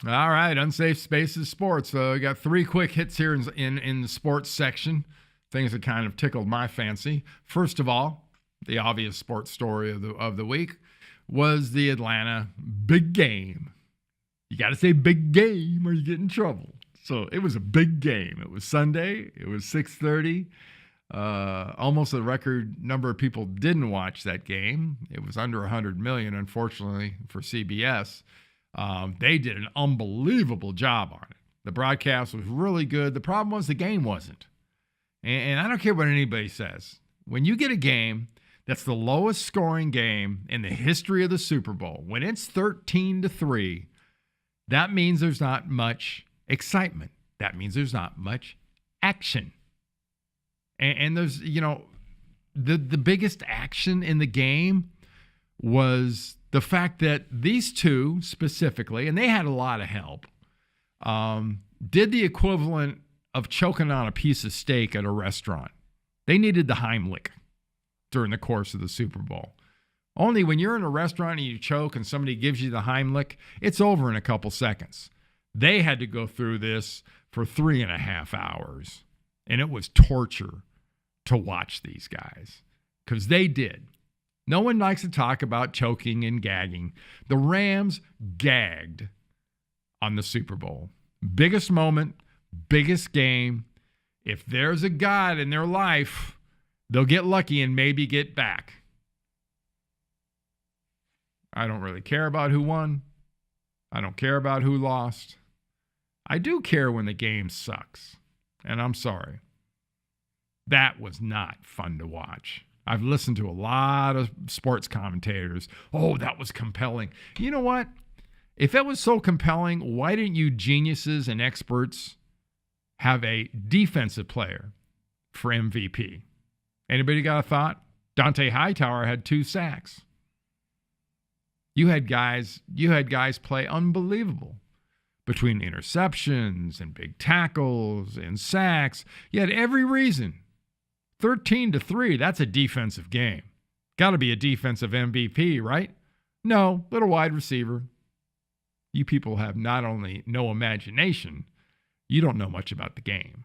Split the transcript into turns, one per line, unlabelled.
All right, Unsafe Spaces Sports. We got three quick hits here in the sports section, things that kind of tickled my fancy. First of all, the obvious sports story of the week was the Atlanta big game. You got to say big game or you get in trouble. So it was a big game. It was Sunday. It was 6:30. Almost a record number of people didn't watch that game. It was under 100 million, unfortunately, for CBS. They did an unbelievable job on it. The broadcast was really good. The problem was the game wasn't. And I don't care what anybody says. When you get a game that's the lowest scoring game in the history of the Super Bowl, when it's 13-3, that means there's not much excitement. That means there's not much action. And there's, the biggest action in the game was the fact that these two specifically, and they had a lot of help, did the equivalent of choking on a piece of steak at a restaurant. They needed the Heimlich during the course of the Super Bowl. Only when you're in a restaurant and you choke and somebody gives you the Heimlich, it's over in a couple seconds. They had to go through this for 3.5 hours, and it was torture to watch these guys because they did. No one likes to talk about choking and gagging. The Rams gagged on the Super Bowl. Biggest moment, biggest game. If there's a God in their life, they'll get lucky and maybe get back. I don't really care about who won. I don't care about who lost. I do care when the game sucks. And I'm sorry. That was not fun to watch. I've listened to a lot of sports commentators. Oh, that was compelling. You know what? If it was so compelling, why didn't you geniuses and experts have a defensive player for MVP? Anybody got a thought? Dante Hightower had 2 sacks. You had guys play unbelievable between interceptions and big tackles and sacks. You had every reason. 13-3, that's a defensive game. Got to be a defensive MVP, right? No, little wide receiver. You people have not only no imagination, you don't know much about the game.